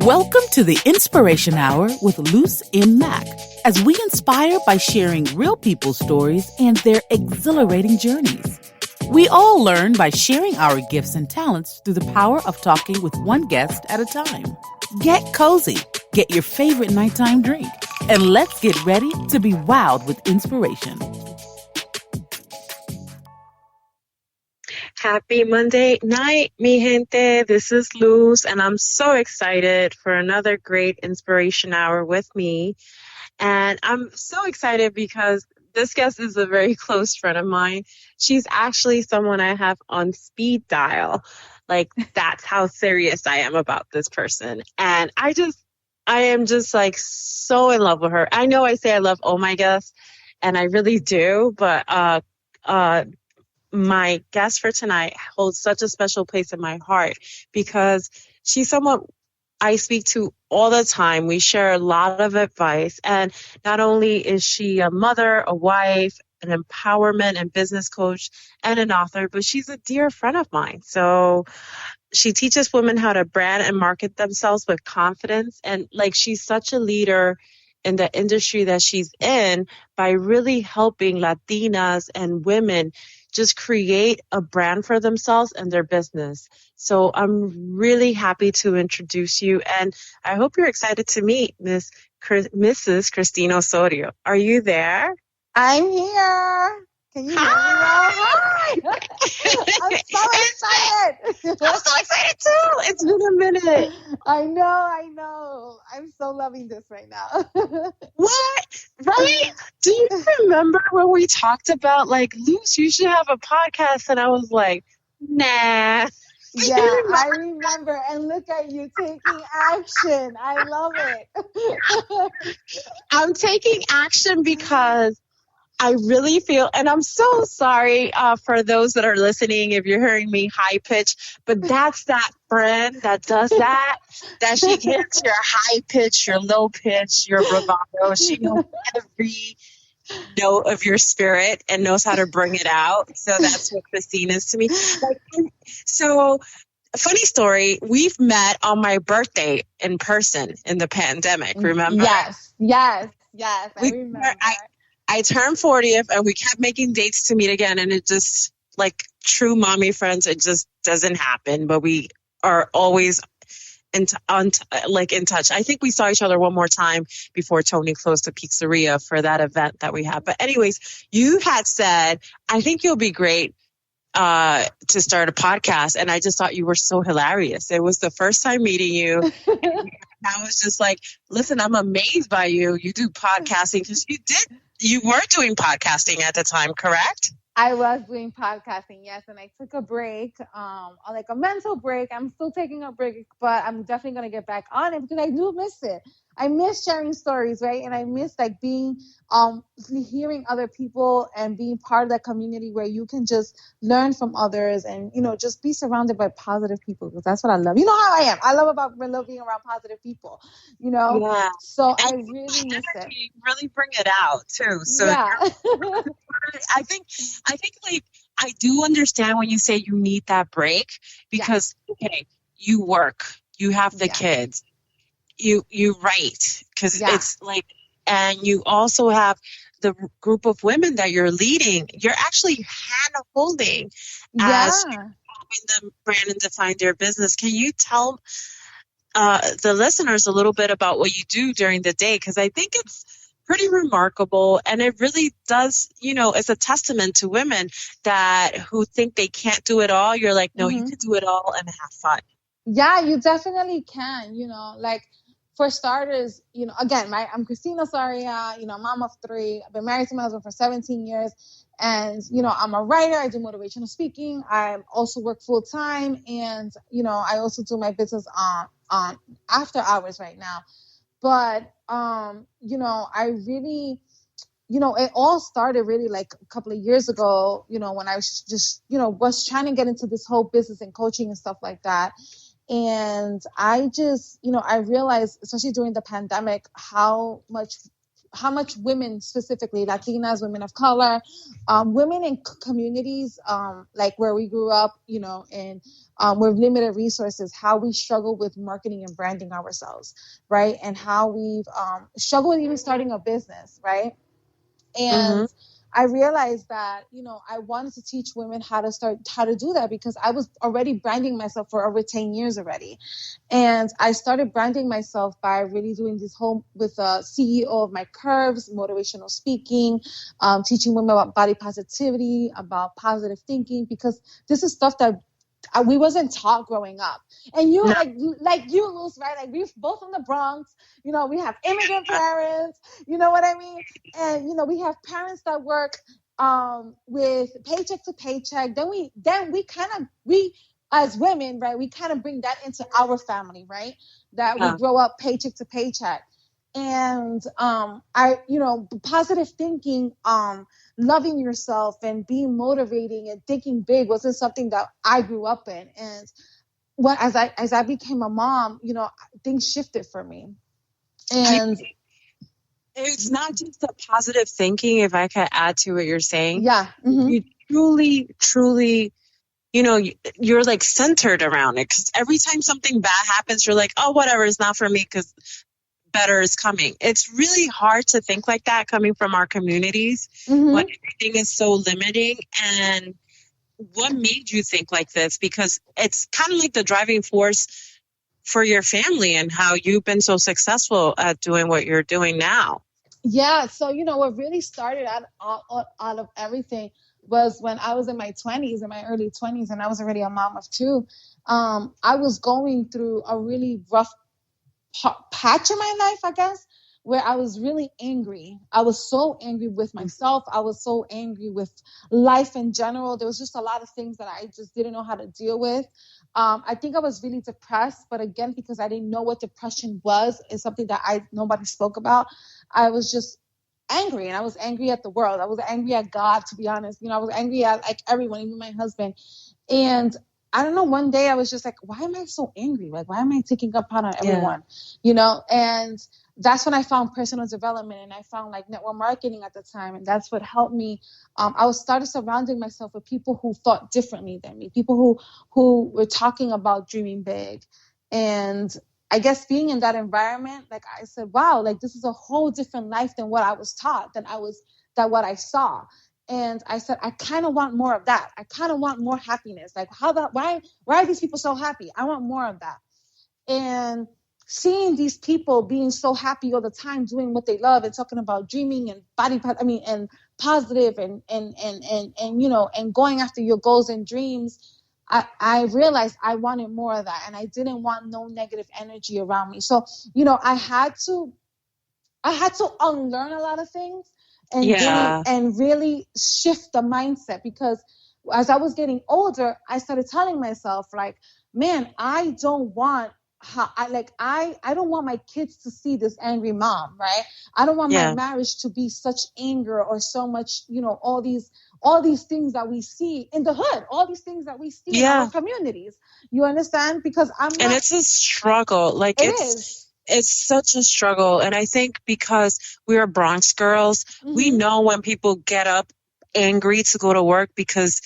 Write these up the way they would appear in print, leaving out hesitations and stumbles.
Welcome to the Inspiration Hour with Luce M. Mack, as we inspire by sharing real people's stories and their exhilarating journeys. We all learn by sharing our gifts and talents through the power of talking with one guest at a time. Get cozy, get your favorite nighttime drink, and let's get ready to be wowed with inspiration. Happy Monday night, mi gente. This is Luz, and I'm so excited for another great inspiration hour with me. And I'm so excited because this guest is a very close friend of mine. She's actually someone I have on speed dial. Like, that's how serious I am about this person. And I am just like so in love with her. I know I say I love all my guests, and I really do, but my guest for tonight holds such a special place in my heart because she's someone I speak to all the time. We share a lot of advice, and not only is she a mother, a wife, an empowerment and business coach, and an author, but she's a dear friend of mine. So she teaches women how to brand and market themselves with confidence, and like, she's such a leader in the industry that she's in by really helping Latinas and women just create a brand for themselves and their business. So I'm really happy to introduce you, and I hope you're excited to meet Mrs. Christina Osoria. Are you there? I'm here. Can you hear me well? Hi! I'm so excited. I'm so excited too. It's been a minute. I know. I'm so loving this right now. What? Right? Do you remember when we talked about, like, Luce, you should have a podcast? And I was like, nah. Yeah, I remember. And look at you taking action. I love it. I'm taking action because I really feel, and I'm so sorry for those that are listening if you're hearing me high pitch, but that's that friend that does that she gets your high pitch, your low pitch, your bravado. She knows every note of your spirit and knows how to bring it out. So that's what Christine is to me. So, funny story, we've met on my birthday in person in the pandemic, remember? Yes, I remember. I turned 40th, and we kept making dates to meet again, and it just, like true mommy friends, it just doesn't happen. But we are always in touch. I think we saw each other one more time before Tony closed the pizzeria for that event that we had. But anyways, you had said, I think you'll be great to start a podcast, and I just thought you were so hilarious. It was the first time meeting you. I was just like, listen, I'm amazed by you. You do podcasting because you were doing podcasting at the time, correct? I was doing podcasting, yes, and I took a break, like a mental break. I'm still taking a break, but I'm definitely going to get back on it because I do miss it. I miss sharing stories, right? And I miss like being, hearing other people and being part of that community where you can just learn from others and, just be surrounded by positive people, because that's what I love. You know how I am. I love being around positive people, Yeah. So and I really miss it. You really bring it out too. So yeah. I think like, I do understand when you say you need that break because, okay, you work, you have the kids, you write, because it's like, and you also have the group of women that you're leading. You're actually hand holding as you're helping them brand and define their business. Can you tell the listeners a little bit about what you do during the day? Because I think it's pretty remarkable, and it really does, it's a testament to women who think they can't do it all. You're like, no, you can do it all and have fun. Yeah, you definitely can. Like, for starters, again, I'm Christina Osoria, mom of 3. I've been married to my husband for 17 years. And, I'm a writer. I do motivational speaking. I also work full time. And, I also do my business on after hours right now. But, I really, it all started really like a couple of years ago, when I was just, was trying to get into this whole business and coaching and stuff like that. And I just, I realized, especially during the pandemic, how much women specifically, Latinas, women of color, women in communities like where we grew up, and with limited resources, how we struggle with marketing and branding ourselves, right? And how we've struggled with even starting a business, right? And I realized that, I wanted to teach women how to do that, because I was already branding myself for over 10 years already. And I started branding myself by really doing this whole with the CEO of my Curves, motivational speaking, teaching women about body positivity, about positive thinking, because this is stuff that we wasn't taught growing up. And you, like you, Luz, right? Like, we're both from the Bronx. We have immigrant parents. You know what I mean? And we have parents that work with paycheck to paycheck. Then we as women, right? We kind of bring that into our family, right? That we grow up paycheck to paycheck. And positive thinking, loving yourself and being motivating and thinking big wasn't something that I grew up in. And as I became a mom, things shifted for me. And it's not just the positive thinking, if I could add to what you're saying. Yeah. You truly, you're like centered around it, because every time something bad happens, you're like, oh, whatever, it's not for me, because better is coming. It's really hard to think like that coming from our communities when everything is so limiting. And what made you think like this? Because it's kind of like the driving force for your family and how you've been so successful at doing what you're doing now. Yeah. So, what really started out of everything was when I was in my early 20s, and I was already a mom of two. I was going through a really rough patch in my life, I guess, where I was really angry. I was so angry with myself. I was so angry with life in general. There was just a lot of things that I just didn't know how to deal with. I think I was really depressed, but again, because I didn't know what depression was, it's something that nobody spoke about. I was just angry, and I was angry at the world. I was angry at God, to be honest. I was angry at like everyone, even my husband. And I don't know, one day I was just like, why am I so angry? Like, why am I taking up on everyone? And that's when I found personal development, and I found like network marketing at the time. And that's what helped me. I started surrounding myself with people who thought differently than me, people who were talking about dreaming big. And I guess being in that environment, like I said, wow, like this is a whole different life than what I was taught, than what I saw. And I said, I kind of want more of that. I kind of want more happiness. Like, why are these people so happy? I want more of that. And seeing these people being so happy all the time, doing what they love and talking about dreaming and and positive and going after your goals and dreams, I realized I wanted more of that, and I didn't want no negative energy around me. So, I had to unlearn a lot of things and really shift the mindset, because as I was getting older, I started telling myself, like, man, I don't want I don't want my kids to see this angry mom, right? I don't want my marriage to be such anger or so much, all these things that we see in the hood, all these things that we see in our communities. You understand? Because and it's a struggle. Like it's such a struggle. And I think because we are Bronx girls, we know when people get up angry to go to work because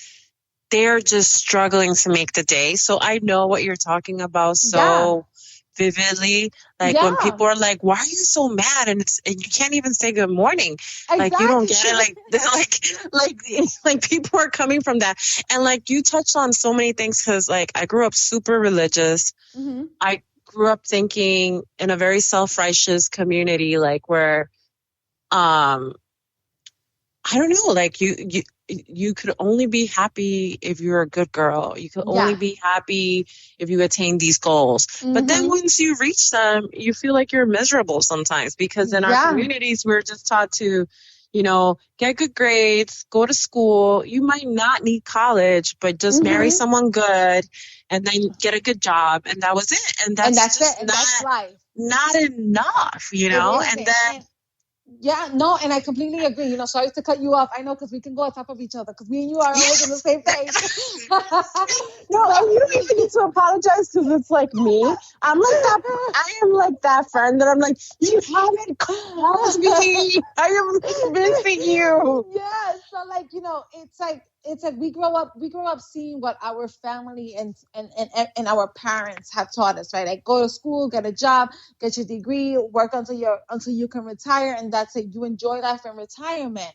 they're just struggling to make the day. So I know what you're talking about so vividly. Like when people are like, why are you so mad? And you can't even say good morning. Exactly. Like you don't get it. Like people are coming from that. And like you touched on so many things, because like I grew up super religious. I grew up thinking in a very self-righteous community, like where I don't know, like you could only be happy if you're a good girl. You could only be happy if you attain these goals. But then once you reach them, you feel like you're miserable sometimes, because in our communities, we're just taught to, get good grades, go to school. You might not need college, but just marry someone good and then get a good job. And that was it. And that's just it. And that's life. Not enough, and then... Yeah, no, and I completely agree. Sorry to cut you off. I know, because we can go on top of each other, because me and you are always on the same page. No, and you don't even need to apologize because it's like me. I'm like that. I am like that friend that I'm like, you haven't called me. I am missing you. Yeah, so like, it's like we grow up seeing what our family and our parents have taught us, right? Like, go to school, get a job, get your degree, work until you can retire, and that's it. You enjoy life in retirement.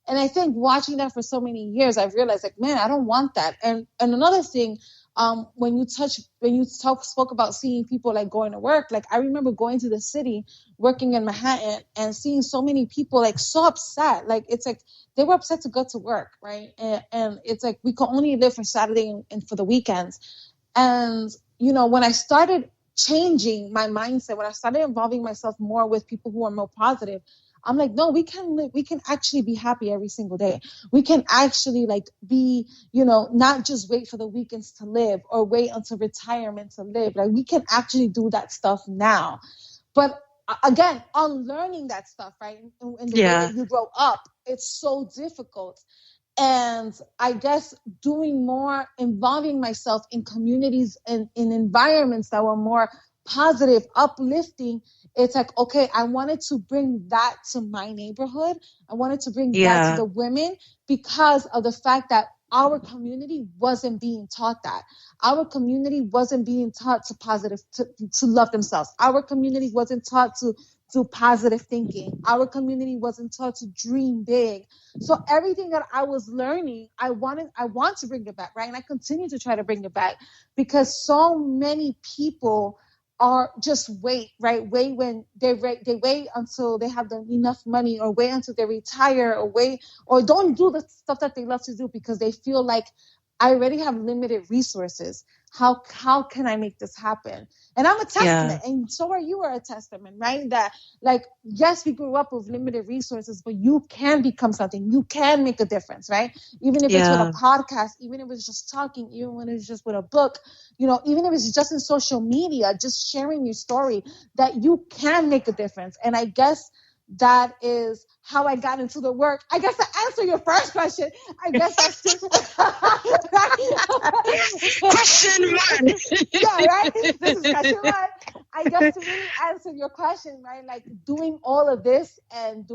And I think watching that for so many years, I've realized, like, man, I don't want that. And another thing, when you spoke about seeing people like going to work, like, I remember going to the city, working in Manhattan, and seeing so many people like so upset. Like, it's like they were upset to go to work, right? And it's like we could only live for Saturday and for the weekends. And when I started changing my mindset, when I started involving myself more with people who are more positive, I'm like, no, we can actually be happy every single day. We can actually like be, not just wait for the weekends to live or wait until retirement to live. Like, we can actually do that stuff now. But again, unlearning that stuff, right? In the way that you grow up, it's so difficult. And I guess doing more, involving myself in communities and in environments that were more positive, uplifting. It's like, okay, I wanted to bring that to my neighborhood. I wanted to bring that to the women because of the fact that our community wasn't being taught that. Our community wasn't being taught to love themselves. Our community wasn't taught to do positive thinking. Our community wasn't taught to dream big. So everything that I was learning, I want to bring it back, right? And I continue to try to bring it back because so many people are just wait when they wait until they have enough money, or wait until they retire, or don't do the stuff that they love to do because they feel like, I already have limited resources. How can I make this happen? And I'm a testament, and so are you a testament, right? That, like, yes, we grew up with limited resources, but you can become something. You can make a difference, right? Even if it's with a podcast, even if it's just talking, even when it's just with a book, even if it's just in social media, just sharing your story, that you can make a difference. And I guess that is how I got into the work. I guess to answer your first question, I guess that's just question one. Yeah, right? This is question one. I guess to really answer your question, right? Like, doing all of this and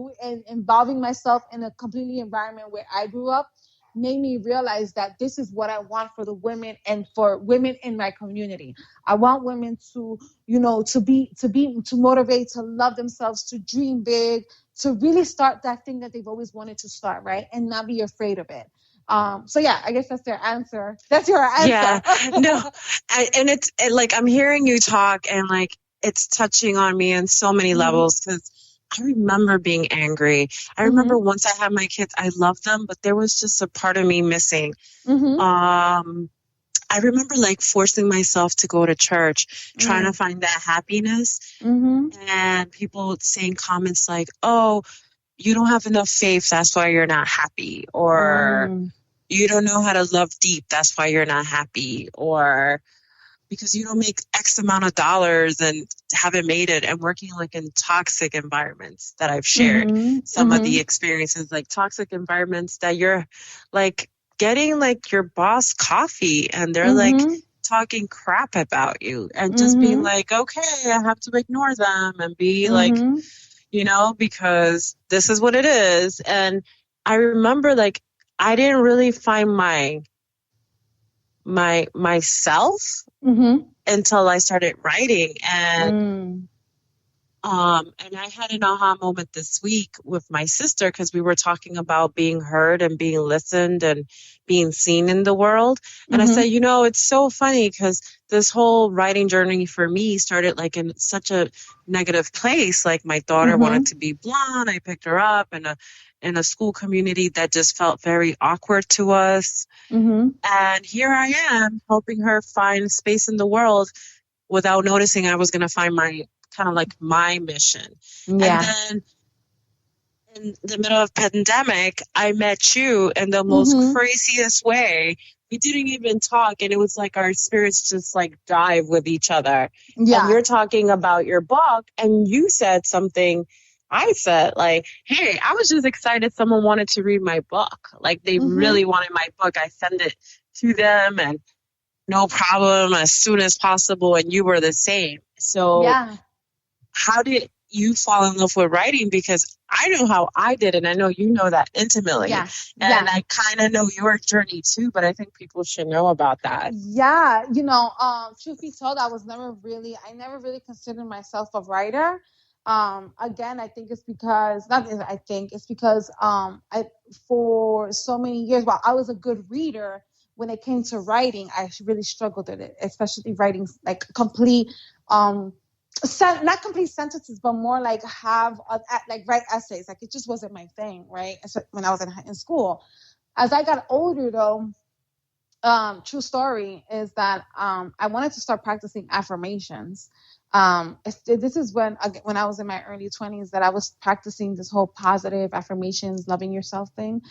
involving myself in a completely environment where I grew up made me realize that this is what I want for the women and for women in my community. I want women to, to motivate, to love themselves, to dream big, to really start that thing that they've always wanted to start, right? And not be afraid of it. So yeah, I guess that's their answer. That's your answer. Yeah, no, and it's like, I'm hearing you talk, and like, it's touching on me in so many levels, because I remember being angry. I remember once I had my kids, I loved them, but there was just a part of me missing. I remember like forcing myself to go to church, trying to find that happiness, and people saying comments like, "Oh, you don't have enough faith, that's why you're not happy," or "You don't know how to love deep, that's why you're not happy," or "Because you don't make X amount of dollars and haven't made it," and working like in toxic environments that I've shared. Some of the experiences, like toxic environments that you're like getting like your boss coffee and they're like talking crap about you, and just being like, okay, I have to ignore them and be like, because this is what it is. And I remember like, I didn't really find myself until I started writing, and I had an aha moment this week with my sister, because we were talking about being heard and being listened and being seen in the world. And I said, it's so funny, because this whole writing journey for me started like in such a negative place. Like, my daughter wanted to be blonde. I picked her up in a school community that just felt very awkward to us. And here I am helping her find space in the world without noticing I was going to find my kind of like my mission. And then in the middle of pandemic, I met you in the most craziest way. We didn't even talk, and it was like our spirits just like dive with each other. Yeah. And you're talking about your book, and you said something. I said like, hey, I was just excited someone wanted to read my book. Like, they really wanted my book. I sent it to them, and no problem as soon as possible, and you were the same. So Yeah. how did you fall in love with writing? Because I know how I did, and I know you know that intimately. Yeah. And Yeah. I kind of know your journey too, but I think people should know about that. Yeah, truth be told, I never really considered myself a writer. Again, I think it's because, not that I think, it's because for so many years, while I was a good reader, when it came to writing, I really struggled with it, especially writing like complete, not complete sentences, but more like like write essays. Like it just wasn't my thing, right? So when I was in school. As I got older, though, true story is that I wanted to start practicing affirmations. This is when I was in my early 20s that I was practicing this whole positive affirmations, loving yourself thing,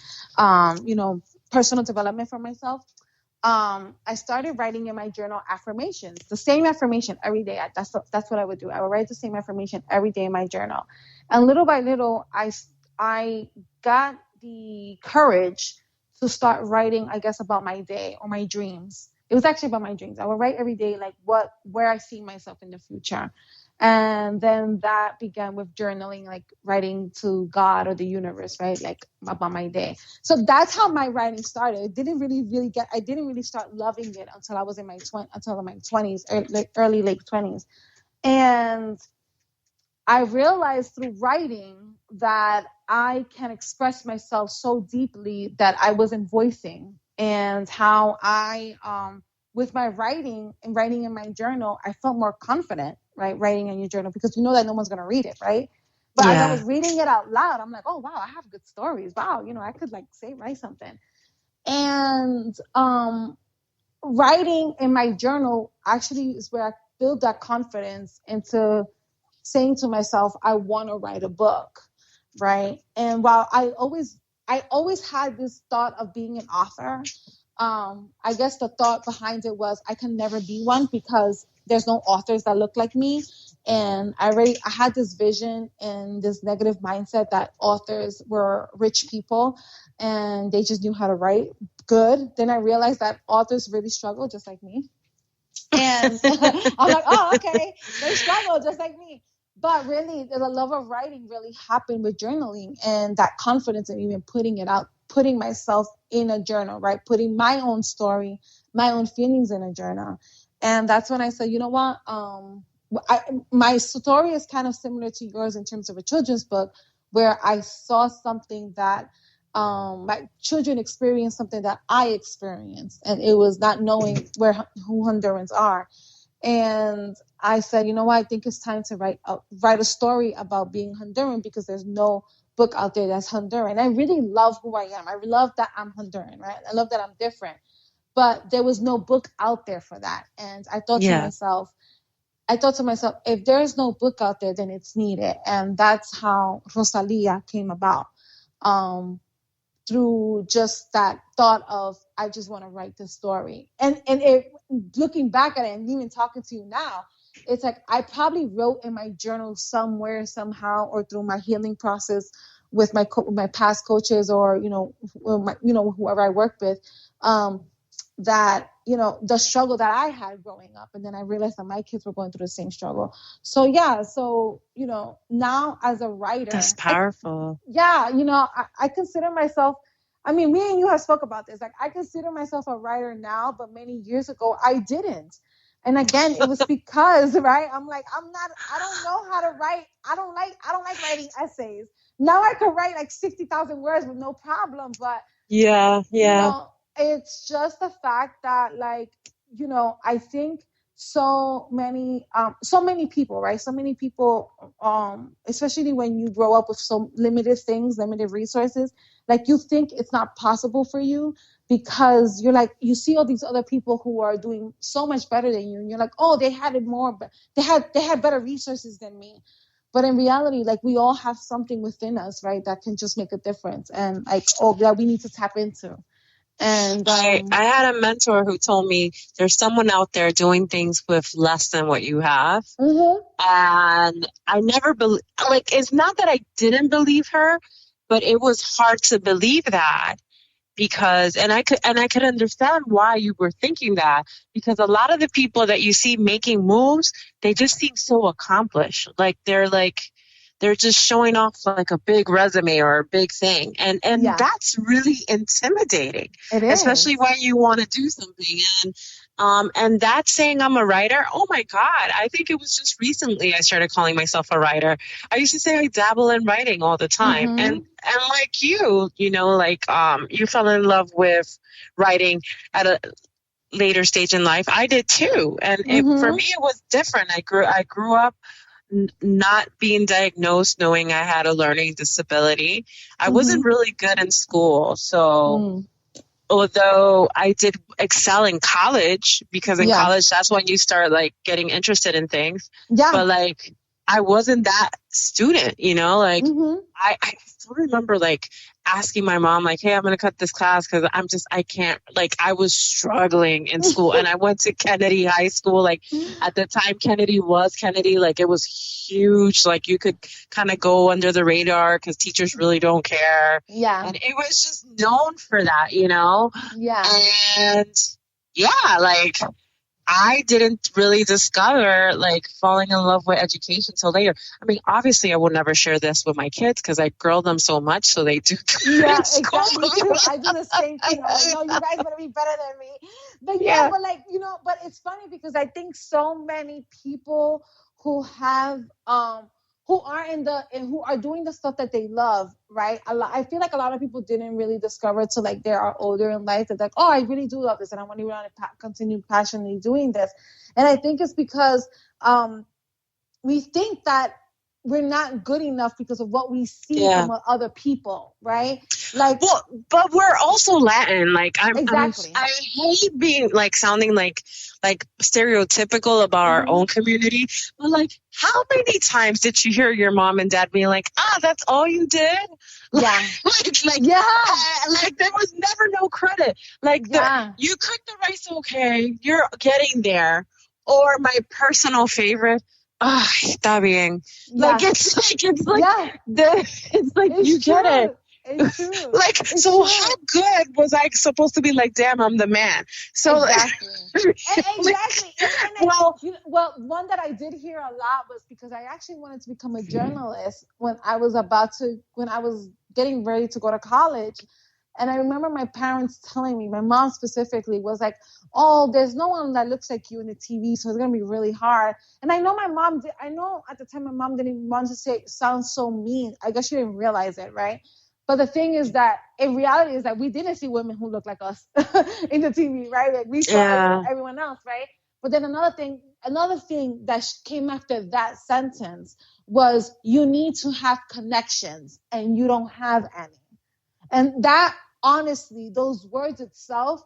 personal development for myself. I started writing in my journal affirmations, the same affirmation every day. That's what I would do. I would write the same affirmation every day in my journal, and little by little, I got the courage to start writing, I guess, about my day or my dreams. It was actually about my dreams. I would write every day, like where I see myself in the future. And then that began with journaling, like writing to God or the universe, right? Like about my day. So that's how my writing started. I didn't really start loving it until I was in my 20s, early late 20s. And I realized through writing that I can express myself so deeply that I wasn't voicing, and how with my writing and writing in my journal, I felt more confident, right? Writing in your journal, because you know that no one's going to read it, right? But as I was reading it out loud, I'm like, oh, wow, I have good stories. Wow, I could write something. And writing in my journal actually is where I build that confidence into saying to myself, I want to write a book, right? And while I always had this thought of being an author, I guess the thought behind it was I can never be one because there's no authors that look like me. And I had this vision and this negative mindset that authors were rich people and they just knew how to write good. Then I realized that authors really struggle just like me. And I'm like, oh, okay, they struggle just like me. But really, the love of writing really happened with journaling, and that confidence in even putting it out, putting myself in a journal, right? Putting my own story, my own feelings in a journal. And that's when I said, you know what? My story is kind of similar to yours in terms of a children's book, where I saw something that my children experienced something that I experienced, and it was not knowing who Hondurans are. And I said, you know what, I think it's time to write a story about being Honduran, because there's no book out there that's Honduran. I really love who I am. I love that I'm Honduran, right? I love that I'm different. But there was no book out there for that. And I thought to myself, if there's no book out there, then it's needed. And that's how Rosalia came about. Through just that thought of, I just want to write this story. And looking back at it and even talking to you now, it's like I probably wrote in my journal somewhere, somehow, or through my healing process with my past coaches, or whoever I worked with, that the struggle that I had growing up, and then I realized that my kids were going through the same struggle. So now as a writer, that's powerful. I consider myself, I mean, me and you have spoke about this, like I consider myself a writer now, but many years ago I didn't. And again, it was because right, I don't know how to write. I don't like writing essays. Now I can write like 60,000 words with no problem, but it's just the fact that, I think so many people, right? So many people, especially when you grow up with so limited things, limited resources, like you think it's not possible for you, because you're like, you see all these other people who are doing so much better than you, and you're like, oh, they had it more, but they had better resources than me. But in reality, like, we all have something within us, right, that can just make a difference, and that we need to tap into. And I had a mentor who told me there's someone out there doing things with less than what you have. Mm-hmm. And I never it's not that I didn't believe her, but it was hard to believe that. because, and I could understand why you were thinking that, because a lot of the people that you see making moves, they just seem so accomplished. They're just showing off like a big resume or a big thing. And Yeah. that's really intimidating, It is. especially when you want to do something. And that saying I'm a writer, oh my God, I think it was just recently I started calling myself a writer. I used to say I dabble in writing all the time. Mhm. And like you know, like you fell in love with writing at a later stage in life. I did too. And for me, it was different. I grew up not being diagnosed, knowing I had a learning disability. I wasn't really good in school. So although I did excel in college, because in college, that's when you start like getting interested in things. Yeah. But like, I wasn't that student, you know, like I still remember like asking my mom, like, hey, I'm going to cut this class because I can't, like, I was struggling in school. And I went to Kennedy High School. Like at the time, Kennedy, like it was huge. Like you could kind of go under the radar because teachers really don't care. Yeah. And it was just known for that, you know? Yeah. And yeah, like I didn't really discover like falling in love with education till later. I mean, obviously, I will never share this with my kids because I girl them so much, so they do. Yeah, exactly. Too. I do the same thing. I'm like, no, you guys better be better than me. But yeah, but like but it's funny because I think so many people who have who are doing the stuff that they love, right? I feel like a lot of people didn't really discover till like they are older in life that like, oh, I really do love this and I want to continue passionately doing this. And I think it's because we think that we're not good enough because of what we see from other people, right? Like, well, but we're also Latin. Like, exactly. I hate being like sounding like stereotypical about our own community. But like, how many times did you hear your mom and dad being like, that's all you did? Yeah. Like there was never no credit. Like, you cook the rice, okay, you're getting there. Or my personal favorite, está bien. Like it's you get it. It's true. Like it's so true. How good was I supposed to be? Like, damn, I'm the man. So exactly. Exactly. Well, one that I did hear a lot was because I actually wanted to become a journalist when I was getting ready to go to college. And I remember my parents telling me, my mom specifically was like, oh, there's no one that looks like you in the TV, so it's going to be really hard. And I know I know at the time my mom didn't want to say it sounds so mean. I guess she didn't realize it, right? But the thing is that in reality is that we didn't see women who look like us in the TV, right? Like we saw everyone else, right? But then another thing that came after that sentence was you need to have connections and you don't have any. And that, honestly, those words itself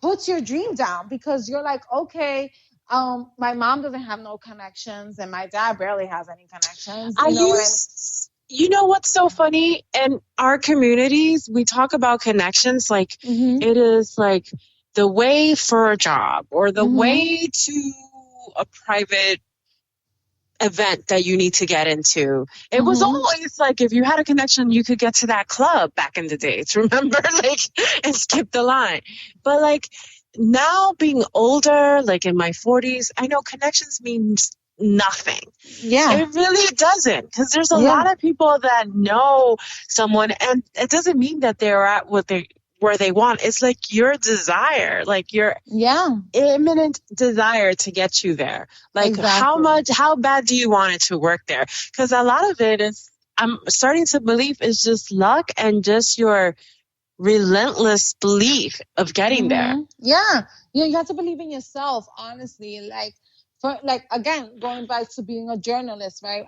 puts your dream down because you're like, okay, my mom doesn't have no connections and my dad barely has any connections. You know what's so funny? In our communities, we talk about connections like it is like the way for a job or the way to a private event that you need to get into. It was always like if you had a connection, you could get to that club back in the days, remember? Like, and skip the line. But like now being older, like in my 40s, I know connections means nothing. Yeah. It really doesn't, because there's a lot of people that know someone, and it doesn't mean that they're at where they want. It's like your desire, like your imminent desire to get you there. Like how bad do you want it to work there? Because a lot of it is, I'm starting to believe, is just luck and just your relentless belief of getting there. Yeah. You have to believe in yourself, honestly. Again, going back to being a journalist, right?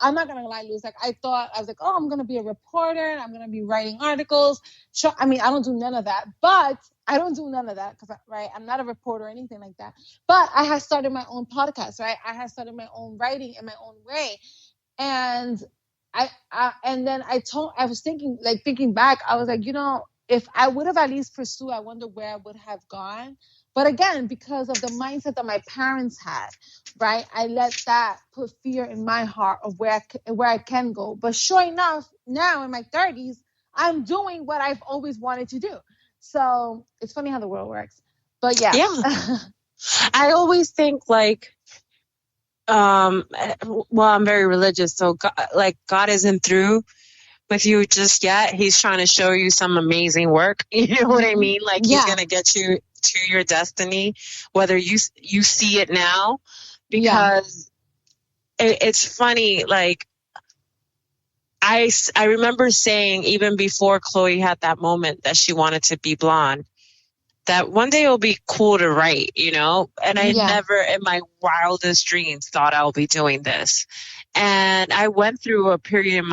I'm not gonna lie, Luz. Like I was like, oh, I'm gonna be a reporter and I'm gonna be writing articles. Sure, I mean, I don't do none of that, because I'm not a reporter or anything like that. But I had started my own podcast, right? I had started my own writing in my own way, and I was thinking back, I was like, if I would have at least pursued, I wonder where I would have gone. But again, because of the mindset that my parents had, right, I let that put fear in my heart of where I can go. But sure enough, now in my 30s, I'm doing what I've always wanted to do. So it's funny how the world works. But yeah. I always think like, well, I'm very religious, so God isn't through with you just yet. He's trying to show you some amazing work. You know what I mean? Like he's going to get you to your destiny, whether you see it now, because it's funny. Like I remember saying, even before Chloe had that moment that she wanted to be blonde, that one day it'll be cool to write, you know? And I never in my wildest dreams thought I'll be doing this. And I went through a period in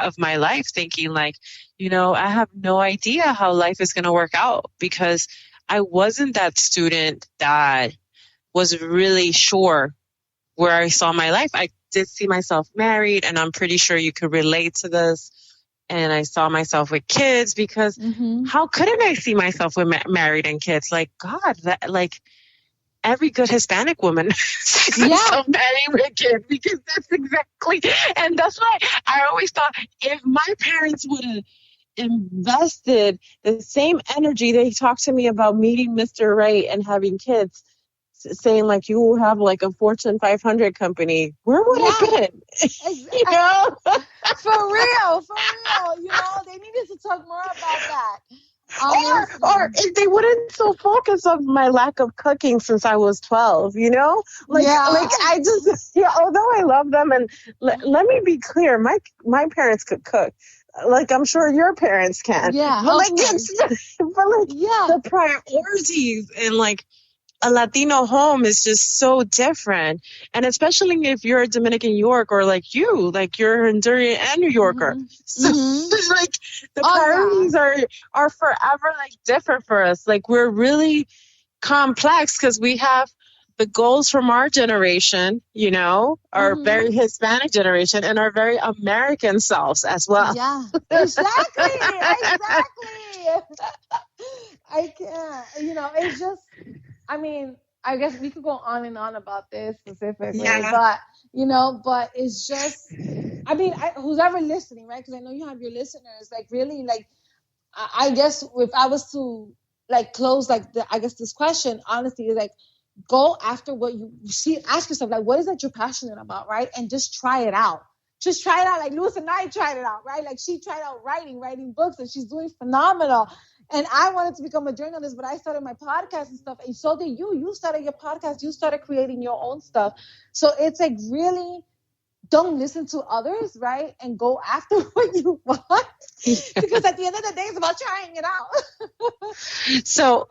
of my life thinking like, you know, I have no idea how life is going to work out, because I wasn't that student that was really sure where I saw my life. I did see myself married, and I'm pretty sure you could relate to this. And I saw myself with kids, because how couldn't I see myself with married and kids? Like, God, that, like every good Hispanic woman sees herself married with kids, because that's exactly, and that's why I always thought, if my parents would have invested the same energy they talked to me about meeting Mr. Right and having kids, saying like, you will have like a Fortune 500 company, where would I been? You know? For real. You know, they needed to talk more about that. Or if they wouldn't so focus on my lack of cooking since I was 12, you know? Like I just, although I love them, and let me be clear, my parents could cook. Like, I'm sure your parents can. Yeah. But like, the priorities in like a Latino home is just so different. And especially if you're a Dominican York, or like you're Honduran and New Yorker. So like the priorities are forever like different for us. Like we're really complex, because we have the goals from our generation, you know, our very Hispanic generation, and our very American selves as well. Yeah, exactly. I can't, you know, it's just, I mean, I guess we could go on and on about this specifically, but, you know, but it's just, I mean, who's ever listening, right? Because I know you have your listeners, like really, like, I guess if I was to like close, like, I guess this question, honestly, is like, go after what you see, ask yourself, like, what is it you're passionate about, right? And just try it out. Just try it out. Like Lewis and I tried it out, right? Like she tried out writing books, and she's doing phenomenal. And I wanted to become a journalist, but I started my podcast and stuff. And so did you. You started your podcast. You started creating your own stuff. So it's like, really don't listen to others, right? And go after what you want. Because at the end of the day, it's about trying it out. So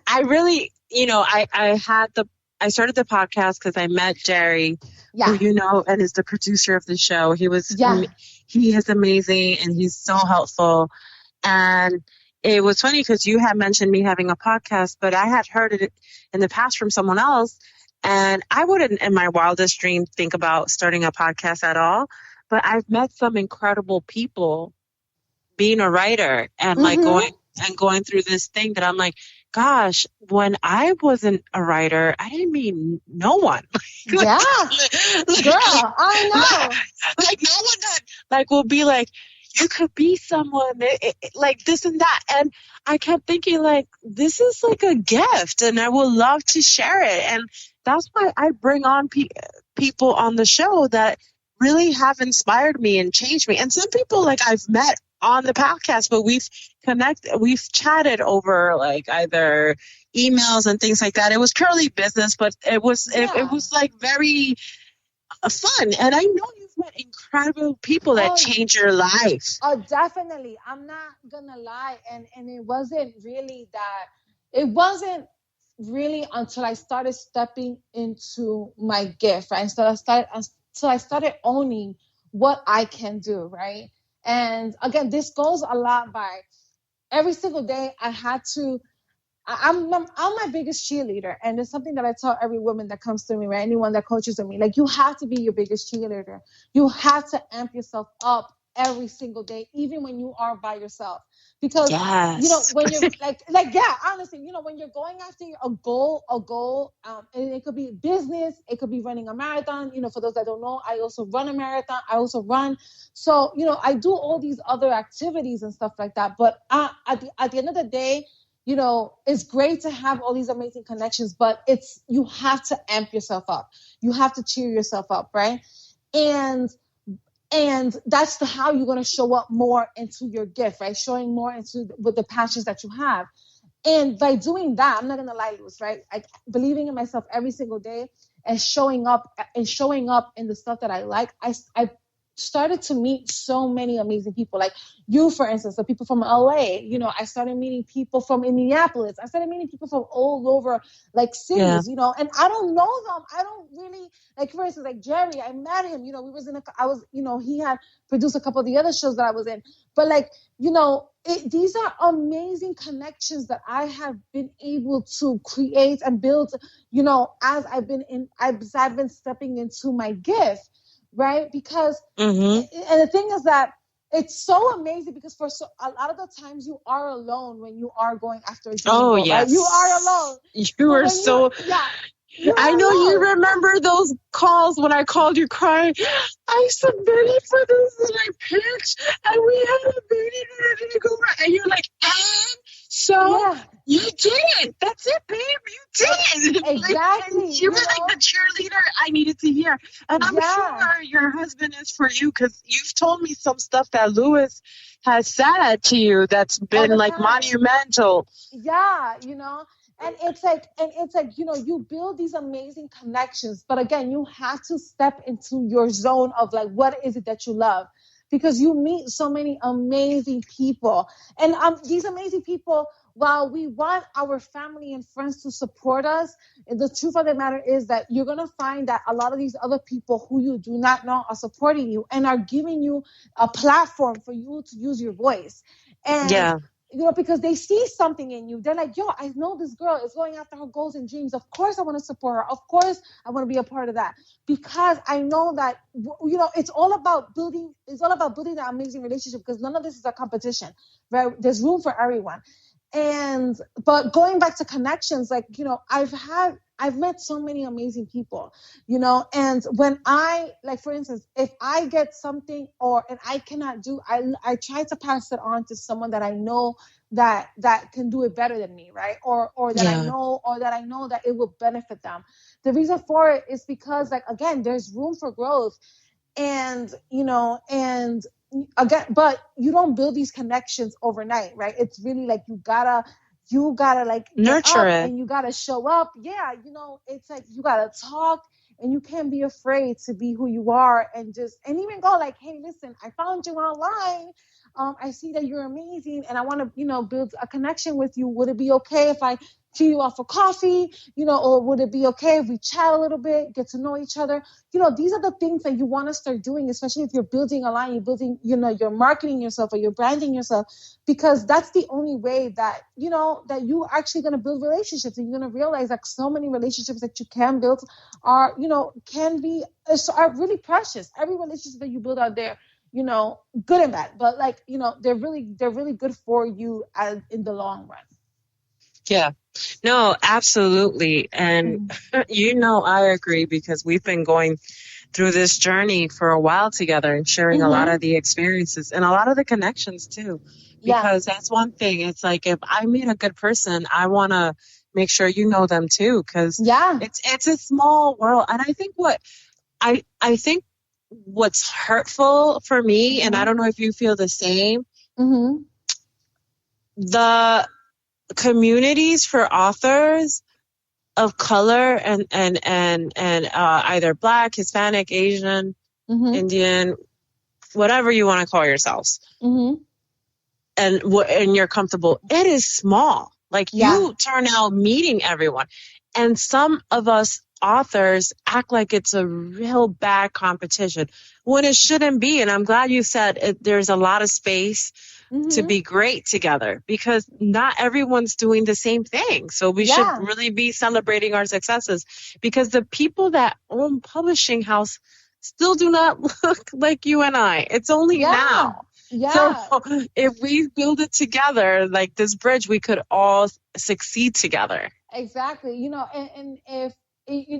I really, you know, I started the podcast because I met Jerry, who you know, and is the producer of the show. He is amazing, and he's so helpful. And it was funny because you had mentioned me having a podcast, but I had heard it in the past from someone else, and I wouldn't in my wildest dream think about starting a podcast at all. But I've met some incredible people being a writer and like going through this thing that I'm like, gosh, when I wasn't a writer, I didn't meet no one. Girl, I know. Like no one that like will be like, you could be someone like this and that. And I kept thinking like, this is like a gift, and I would love to share it. And that's why I bring on people on the show that really have inspired me and changed me. And some people like I've met on the podcast, but we've chatted over like either emails and things like that. It was purely business, but it was like very fun. And I know you've met incredible people that change your life. Oh, definitely. I'm not gonna lie. And it wasn't really until I started stepping into my gift, right? So I started owning what I can do, right? And again, this goes a lot by every single day. I'm my biggest cheerleader. And it's something that I tell every woman that comes to me, right? Anyone that coaches with me, like, you have to be your biggest cheerleader. You have to amp yourself up every single day, even when you are by yourself. Because Yes. when you're yeah, honestly, when you're going after a goal, and it could be business, it could be running a marathon. For those that don't know, I also run a marathon. I also run. So, I do all these other activities and stuff like that. But at the end of the day, it's great to have all these amazing connections, but you have to amp yourself up. You have to cheer yourself up, right? And that's how you're going to show up more into your gift, right? Showing more into with the passions that you have. And by doing that, I'm not going to lie, Lewis, right? Believing in myself every single day and showing up in the stuff that I like, I started to meet so many amazing people. Like you, for instance, the people from LA. I started meeting people from Minneapolis. I started meeting people from all over, like, cities. And I don't know them. I don't really, like, for instance, like Jerry. I met him. He had produced a couple of the other shows that I was in. But these are amazing connections that I have been able to create and build. As I've been stepping into my gift. Right? Because, and the thing is that it's so amazing because a lot of the times you are alone when you are going after a dream goal, yes. right? You are alone. You are so... I know alone. You remember those calls when I called you crying. I submitted for this and I pitched and we had a meeting and it didn't go right. And you're like, so you did it. That's it, babe. You did. Exactly. Like, you were like the cheerleader I needed to hear. And I'm sure your husband is for you because you've told me some stuff that Lewis has said to you that's been like monumental. Yeah, And it's like, you build these amazing connections. But again, you have to step into your zone of like, what is it that you love? Because you meet so many amazing people. And these amazing people, while we want our family and friends to support us, the truth of the matter is that you're going to find that a lot of these other people who you do not know are supporting you and are giving you a platform for you to use your voice. And because they see something in you. They're like, yo, I know this girl is going after her goals and dreams. Of course I want to support her. Of course I want to be a part of that. Because I know that, it's all about building that amazing relationship because none of this is a competition, right? There's room for everyone. But going back to connections, like, I've met so many amazing people, and when for instance, if I get something and I cannot do, I try to pass it on to someone that I know that can do it better than me, right? Or that I know that it will benefit them. The reason for it is because, like, again, there's room for growth and again, but you don't build these connections overnight, right? It's really like you gotta like nurture it and you gotta show up. Yeah, it's like you gotta talk and you can't be afraid to be who you are and even go like, hey, listen, I found you online. I see that you're amazing and I want to, build a connection with you. Would it be okay if I treat you off for coffee, or would it be okay if we chat a little bit, get to know each other? These are the things that you want to start doing, especially if you're building a line, you're building, you're marketing yourself or you're branding yourself, because that's the only way that, that you're actually going to build relationships. And you're going to realize that so many relationships that you can build are really precious. Every relationship that you build out there, good and bad, but like, they're really good for you in the long run. Yeah, no, absolutely. And, I agree because we've been going through this journey for a while together and sharing a lot of the experiences and a lot of the connections too, because that's one thing. It's like, if I meet a good person, I want to make sure you know them too, because it's a small world. And I think I think what's hurtful for me, and I don't know if you feel the same, the communities for authors of color and either Black, Hispanic, Asian, Indian, whatever you want to call yourselves, and you're comfortable, it is small. Like you turn out meeting everyone, and some of us authors act like it's a real bad competition when it shouldn't be. And I'm glad you said there's a lot of space to be great together, because not everyone's doing the same thing. So we should really be celebrating our successes, because the people that own publishing house, still do not look like you and I. It's only now. So if we build it together, like this bridge, we could all succeed together. Exactly. You know, and if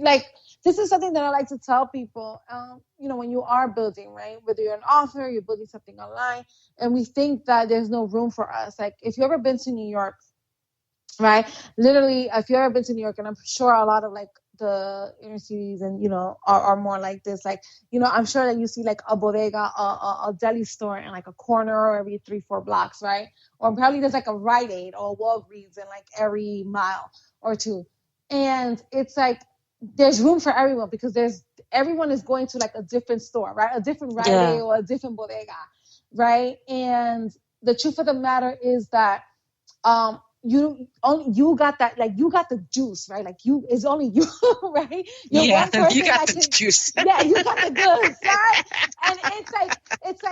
like, this is something that I like to tell people, you know, when you are building, right? Whether you're an author, you're building something online, and we think that there's no room for us. Like, if you've ever been to New York, right? Literally, if you've ever been to New York, and I'm sure a lot of like the inner cities and, you know, are more like this. Like, you know, I'm sure that you see like a bodega, a deli store in like a corner every 3-4 blocks, right? Or probably there's like a Rite Aid or a Walgreens in like every mile or two. And it's like, there's room for everyone, because everyone is going to like a different store, right? A different Rite Aid or a different bodega, right? And the truth of the matter is that you got that, like, you got the juice, right? Like, it's only you, right? You're one person you got the juice. Yeah, you got the goods, right? And it's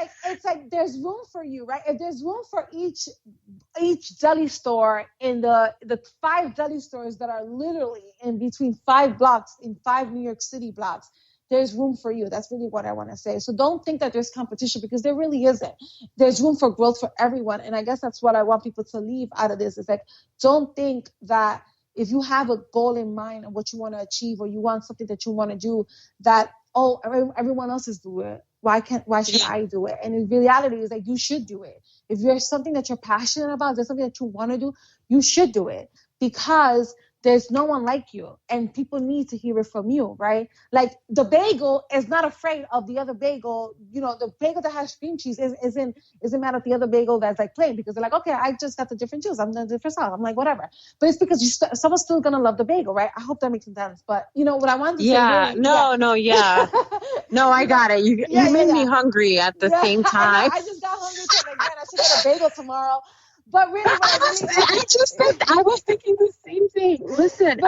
like there's room for you, right? If there's room for each deli store in the 5 deli stores that are literally in between 5 blocks, in 5 New York City blocks, there's room for you. That's really what I want to say. So don't think that there's competition, because there really isn't. There's room for growth for everyone. And I guess that's what I want people to leave out of this. Is like, don't think that if you have a goal in mind and what you want to achieve, or you want something that you want to do, that, oh, everyone else is doing it. Why should I do it? And in reality, is like, you should do it. If there's something that you're passionate about, there's something that you want to do, you should do it, because there's no one like you, and people need to hear it from you, right? Like, the bagel is not afraid of the other bagel. You know, the bagel that has cream cheese isn't mad at the other bagel that's like plain, because they're like, okay, I just got the different juice, I'm the different sauce. I'm like, whatever. But it's because someone's still gonna love the bagel, right? I hope that makes sense. But you know what I wanted to say? Really, no, I got it. You made me hungry at the same time. I just got hungry too. Like, man, I should get a bagel tomorrow. But really, I was thinking the same thing. Listen,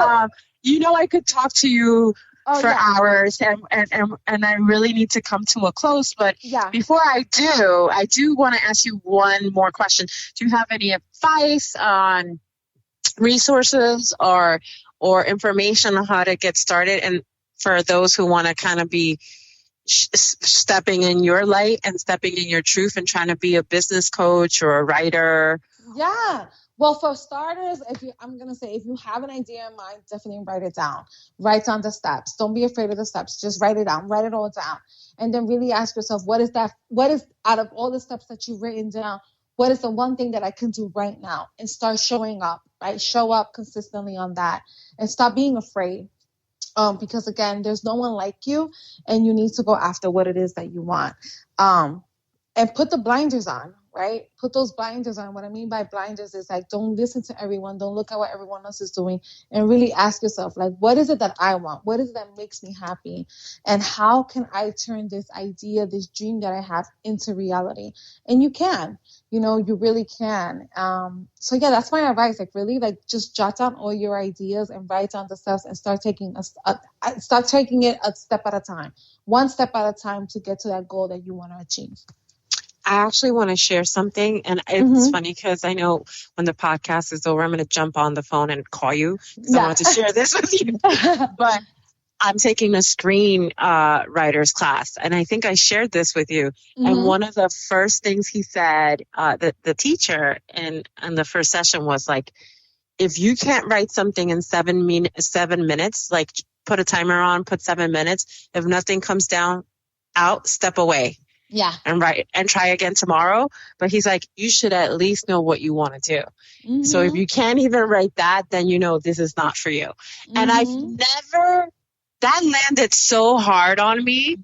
you know, I could talk to you for hours, and I really need to come to a close. But before I do want to ask you one more question. Do you have any advice on resources or information on how to get started, and for those who want to kind of be stepping in your light and stepping in your truth and trying to be a business coach or a writer? Yeah. Well, for starters, if you have an idea in mind, definitely write it down. Write down the steps. Don't be afraid of the steps. Just write it down. Write it all down. And then really ask yourself, what is out of all the steps that you've written down, what is the one thing that I can do right now? And start showing up, right? Show up consistently on that, and stop being afraid. Because again, there's no one like you, and you need to go after what it is that you want. And put the blinders on, right? Put those blinders on. What I mean by blinders is like, don't listen to everyone. Don't look at what everyone else is doing, and really ask yourself, like, what is it that I want? What is it that makes me happy? And how can I turn this idea, this dream that I have, into reality? And you can, you really can. So yeah, that's my advice. Like, really, like, just jot down all your ideas and write down the steps, and start taking it a step at a time, one step at a time, to get to that goal that you want to achieve. I actually want to share something, and it's funny because I know when the podcast is over, I'm going to jump on the phone and call you because I want to share this with you. But I'm taking a screen writers class, and I think I shared this with you. And one of the first things he said, the teacher in the first session was like, if you can't write something in 7 minutes, like, put a timer on, put 7 minutes. If nothing comes out, step away. Yeah. And write and try again tomorrow. But he's like, you should at least know what you want to do. So if you can't even write that, then this is not for you. And that landed so hard on me,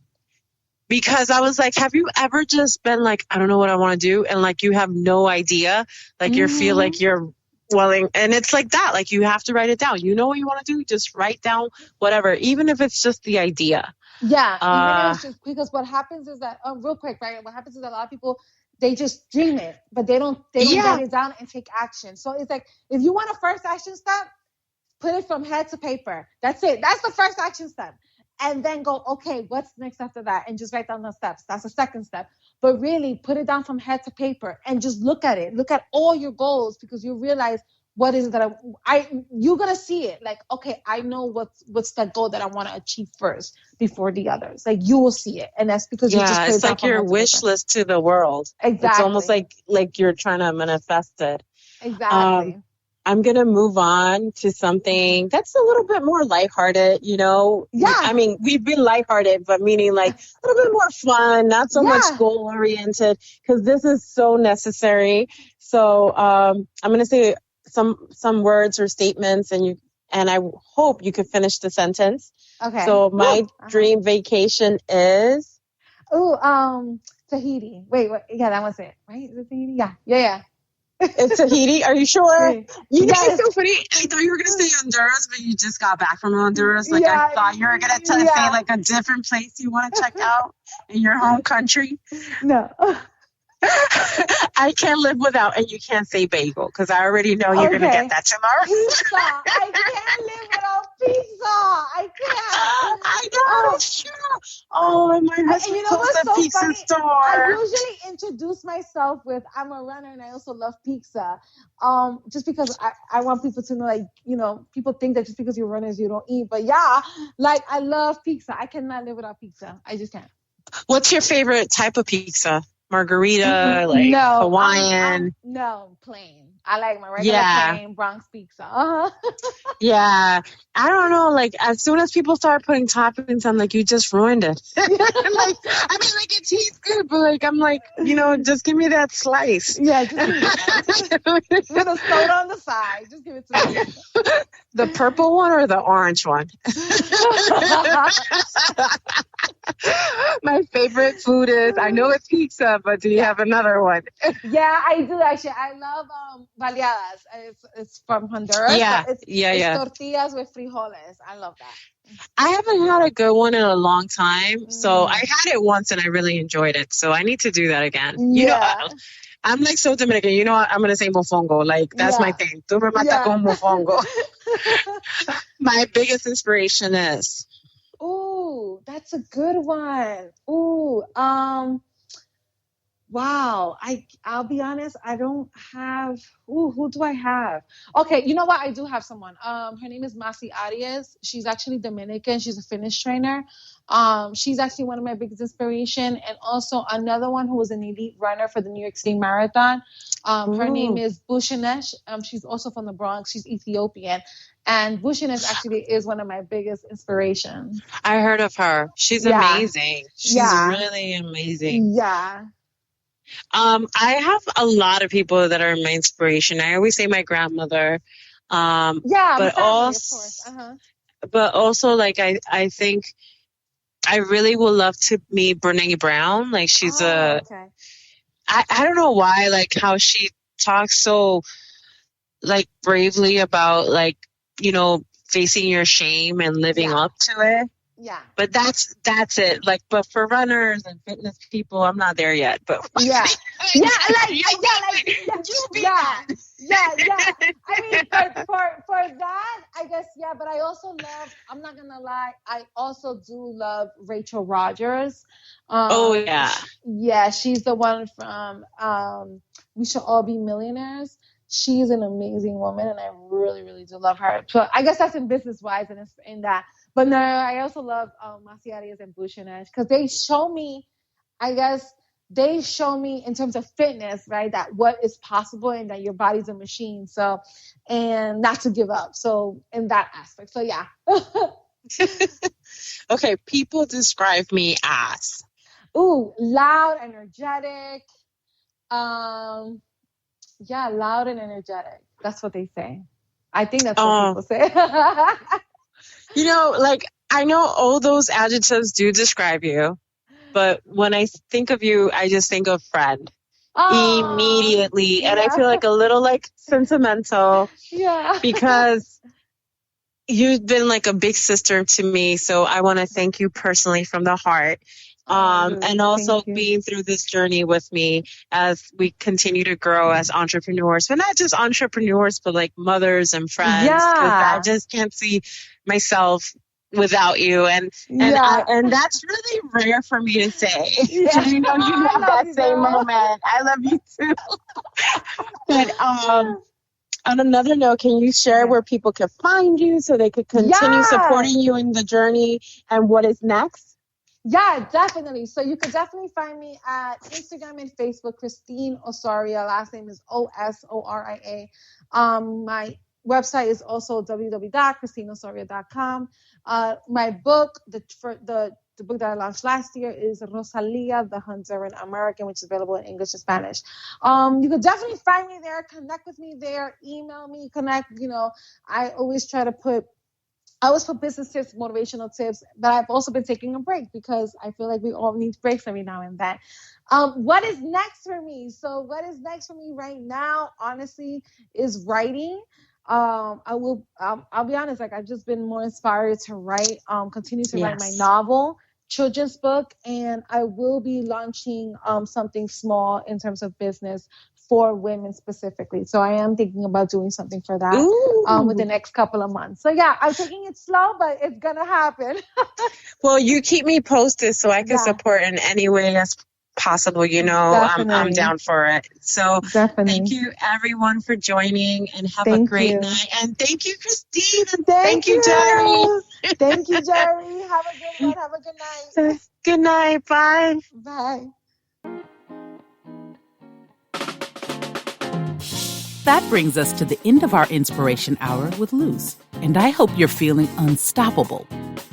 because I was like, have you ever just been like, I don't know what I want to do? And like, you have no idea, like you feel like you're welling, and it's like that, like, you have to write it down. You know what you want to do? Just write down whatever, even if it's just the idea. Yeah, even if it's just, because what happens is that, real quick, right? What happens is a lot of people, they just dream it, but they don't write it down and take action. So it's like, if you want a first action step, put it from head to paper. That's it. That's the first action step. And then go, okay, what's next after that? And just write down the steps. That's the second step. But really put it down from head to paper and just look at it. Look at all your goals, because you realize what is it that you're going to see it. Like, okay, I know what's that goal that I want to achieve first before the others. Like, you will see it. And that's because you just put it's it like your wish list to the world. Exactly. It's almost like you're trying to manifest it. Exactly. I'm going to move on to something that's a little bit more lighthearted, you know? Yeah. I mean, we've been lighthearted, but meaning like a little bit more fun, not so much goal-oriented, because this is so necessary. So I'm going to say some words or statements, and I hope you could finish the sentence. Okay. So my dream vacation is? Tahiti. Wait, yeah, that was it, right? Is it Tahiti? Yeah. It's Tahiti. Are you sure? You know, Yes. it's so funny. I thought you were going to say Honduras, but you just got back from Honduras. Like, I thought you were going to say, like, a different place you want to check out in your home country. No. I can't live without, and you can't say bagel, because I already know you're going to get that tomorrow. Pizza. I can't live without pizza. I can't. I know, it's true. Oh, and my husband closed a pizza store. I usually introduce myself with, I'm a runner and I also love pizza. Just because I want people to know, like, you know, people think that just because you're runners, you don't eat. But yeah, like, I love pizza. I cannot live without pizza. I just can't. What's your favorite type of pizza? Margarita, like Hawaiian? No, plain. I like my regular plain Bronx pizza. Yeah. I don't know. Like, as soon as people start putting toppings, I'm like, you just ruined it. Like, I mean, like, it tastes good, but like, I'm like, you know, just give me that slice. Yeah, just give me that. With a soda on the side. Just give it to me. The purple one or the orange one? My favorite food is, I know it's pizza, but do you have another one? Yeah, I do actually. I love baleadas. It's from Honduras. Yeah, it's tortillas with frijoles. I love that. I haven't had a good one in a long time. So I had it once and I really enjoyed it. So I need to do that again. You know, I'm like so Dominican. You know what? I'm going to say mofongo. Like, that's my thing. Tu me mata con mofongo. My biggest inspiration is? Ooh, that's a good one. Ooh, wow. I'll be honest. I don't have. Ooh, who do I have? Okay, you know what? I do have someone. Her name is Masi Arias. She's actually Dominican. She's a fitness trainer. She's actually one of my biggest inspiration, and also another one who was an elite runner for the New York City Marathon. Her name is Bushinesh. She's also from the Bronx. She's Ethiopian. And Bushinesh actually is one of my biggest inspirations. I heard of her. She's amazing. She's really amazing. Yeah. I have a lot of people that are my inspiration. I always say my grandmother. But also, of course. But also, like, I think I really would love to meet Brene Brown. Like, she's I don't know why, like, how she talks so, like, bravely about, like, you know, facing your shame and living up to it. Yeah. But that's it. Like, but for runners and fitness people, I'm not there yet. But yeah. I mean, for that, I guess, but I also love, I'm not gonna lie, I also do love Rachel Rogers. Yeah, she's the one from We Should All Be Millionaires. She's an amazing woman, and I really, really do love her. So I guess that's in business-wise and it's in that. But no, I also love Masi Arias and Bushinesh because they show me in terms of fitness, right, that what is possible and that your body's a machine. So, and not to give up. So in that aspect. So yeah. Okay, people describe me as? Ooh, loud, energetic. Yeah, loud and energetic. That's what they say. I think that's what people say. You know, like, I know all those adjectives do describe you, but when I think of you, I just think of friend immediately. And I feel like a little, like, sentimental. Yeah. Because you've been like a big sister to me. So I want to thank you personally from the heart. And also being through this journey with me as we continue to grow as entrepreneurs, but not just entrepreneurs, but like mothers and friends. Yeah. 'Cause I just can't see myself without you. And that's really rare for me to say. Yeah. You know, you have that same moment. I love you too. But, On another note, can you share where people could find you so they could continue supporting you in the journey and what is next? Yeah, definitely. So you could definitely find me at Instagram and Facebook, Christine Osoria. Last name is Osoria. My website is also www.christineosoria.com. My book, the book that I launched last year is Rosalia, the Honduran American, which is available in English and Spanish. You could definitely find me there, connect with me there, email me, connect. I always put business tips, motivational tips, but I've also been taking a break because I feel like we all need breaks every now and then. What is next for me? So what is next for me right now, honestly, is writing. I'll be honest, like I've just been more inspired to write, continue to write my novel, children's book, and I will be launching something small in terms of business for women specifically. So I am thinking about doing something for that with the next couple of months. So yeah, I'm taking it slow, but it's going to happen. Well, you keep me posted so I can support in any way as possible. I'm down for it. So thank you everyone for joining and have a great night. And thank you, Christine. And thank you, Jerry. Thank you, Jerry. Have a good one. Have a good night. Good night. Bye. Bye. That brings us to the end of our Inspiration Hour with Luz, and I hope you're feeling unstoppable.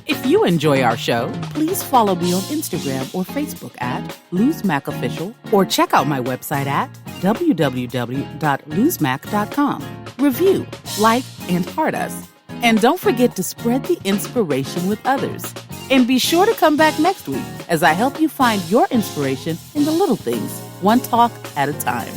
If you enjoy our show, please follow me on Instagram or Facebook at LuzMacOfficial, or check out my website at www.luzmac.com. Review, like, and heart us. And don't forget to spread the inspiration with others. And be sure to come back next week as I help you find your inspiration in the little things, one talk at a time.